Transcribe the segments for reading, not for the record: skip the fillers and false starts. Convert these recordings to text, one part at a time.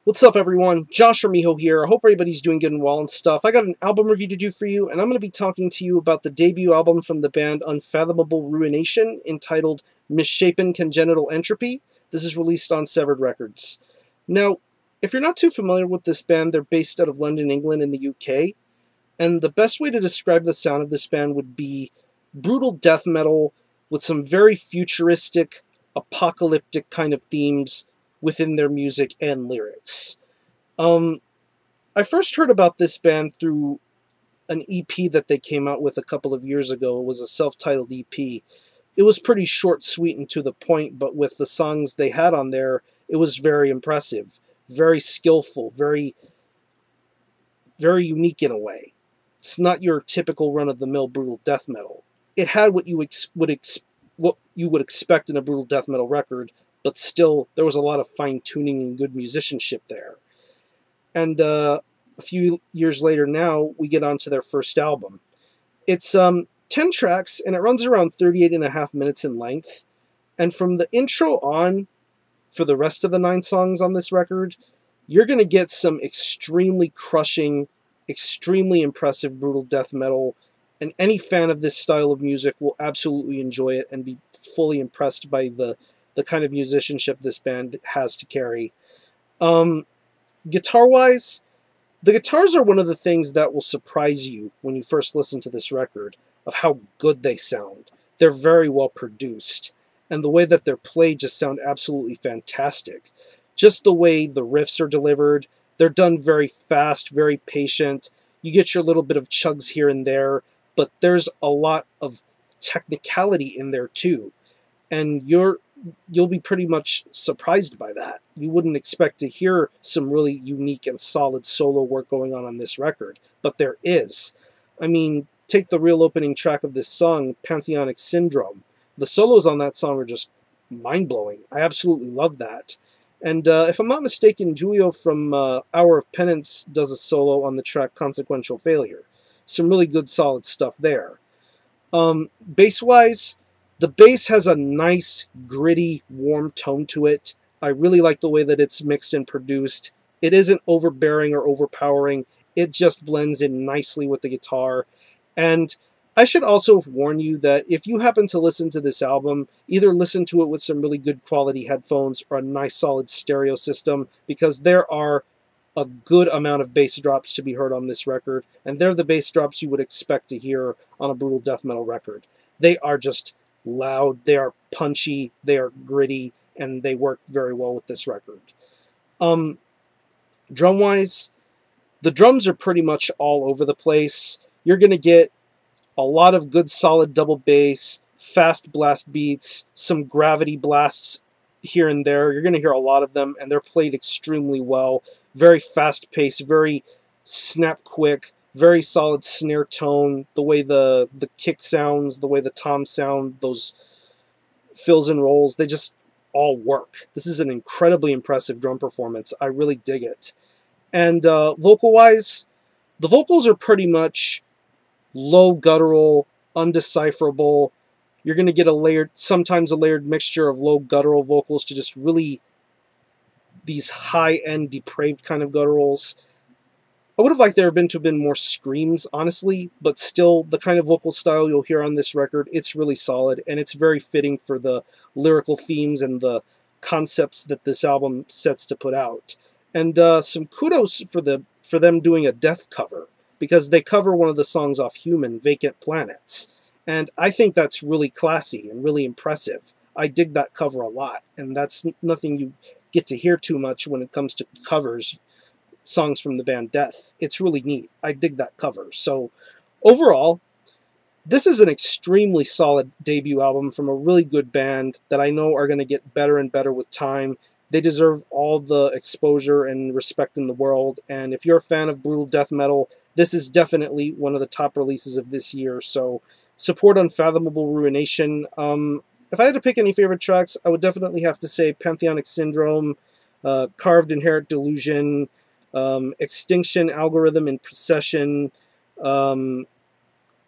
What's up, everyone? Josh or Miho here. I hope everybody's doing good and well and stuff. I got an album review to do for you, and I'm going to be talking to you about the debut album from the band Unfathomable Ruination, entitled Mishapen Congenital Entropy. This is released on Severed Records. Now, if you're not too familiar with this band, they're based out of London, England, in the UK, and the best way to describe the sound of this band would be brutal death metal with some very futuristic, apocalyptic kind of themes within their music and lyrics. I first heard about this band through an EP that they came out with a couple of years ago. It was a self-titled EP. It was pretty short, sweet, and to the point, but with the songs they had on there, it was very impressive, very skillful, very unique in a way. It's not your typical run-of-the-mill brutal death metal. It had what you would expect in a brutal death metal record, but still, there was a lot of fine-tuning and good musicianship there. And a few years later now, we get on to their first album. It's 10 tracks, and it runs around 38.5 minutes in length. And from the intro on, for the rest of the 9 songs on this record, you're going to get some extremely crushing, extremely impressive brutal death metal, and any fan of this style of music will absolutely enjoy it and be fully impressed by the kind of musicianship this band has to carry. Guitar-wise, the guitars are one of the things that will surprise you when you first listen to this record, of how good they sound. They're very well produced, and the way that they're played just sound absolutely fantastic. Just the way the riffs are delivered, they're done very fast, very patient. You get your little bit of chugs here and there, but there's a lot of technicality in there too. And you'll be pretty much surprised by that. You wouldn't expect to hear some really unique and solid solo work going on this record, but there is. I mean, take the real opening track of this song, Pantheonic Syndrome. The solos on that song are just mind-blowing. I absolutely love that. And if I'm not mistaken, Julio from Hour of Penance does a solo on the track Consequential Failure. Some really good, solid stuff there. Bass-wise, the bass has a nice, gritty, warm tone to it. I really like the way that it's mixed and produced. It isn't overbearing or overpowering. It just blends in nicely with the guitar. And I should also warn you that if you happen to listen to this album, either listen to it with some really good quality headphones or a nice solid stereo system, because there are a good amount of bass drops to be heard on this record, and they're the bass drops you would expect to hear on a brutal death metal record. They are just loud, they are punchy, they are gritty, and they work very well with this record. Drum-wise, the drums are pretty much all over the place. You're going to get a lot of good solid double bass, fast blast beats, some gravity blasts here and there. You're going to hear a lot of them, and they're played extremely well. Very fast-paced, very snap-quick, very solid snare tone, the way the kick sounds, the way the toms sound, those fills and rolls, they just all work. This is an incredibly impressive drum performance. I really dig it. And vocal-wise, the vocals are pretty much low guttural, undecipherable. You're going to get sometimes a layered mixture of low guttural vocals to just really these high-end depraved kind of gutturals. I would have liked there to have been more screams, honestly, but still, the kind of vocal style you'll hear on this record, it's really solid, and it's very fitting for the lyrical themes and the concepts that this album sets to put out. And some kudos for them doing a death cover, because they cover one of the songs off Human, Vacant Planets. And I think that's really classy and really impressive. I dig that cover a lot, and that's nothing you get to hear too much when it comes to covers, songs from the band Death. It's really neat. I dig that cover. So overall, this is an extremely solid debut album from a really good band that I know are going to get better and better with time. They deserve all the exposure and respect in the world, and if you're a fan of brutal death metal, this is definitely one of the top releases of this year, so support Unfathomable Ruination. If I had to pick any favorite tracks, I would definitely have to say Pantheonic Syndrome, Carved Inherent Delusion, Extinction, Algorithm, and Procession,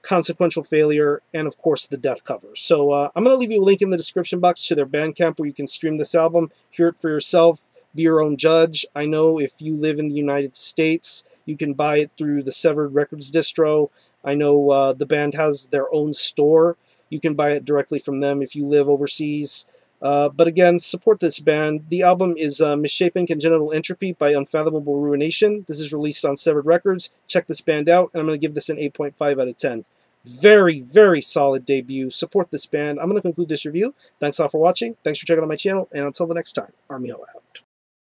Consequential Failure, and of course the Death cover. So I'm going to leave you a link in the description box to their Bandcamp where you can stream this album, hear it for yourself, Be your own judge. I know if you live in the United States, you can buy it through the Severed Records distro. I know the band has their own store. You can buy it directly from them if you live overseas. But again, support this band. The album is Mishapen Congenital Entropy by Unfathomable Ruination. This is released on Severed Records. Check this band out, and I'm going to give this an 8.5 out of 10. Very, very solid debut. Support this band. I'm going to conclude this review. Thanks all for watching. Thanks for checking out my channel, and until the next time, Army Ho out.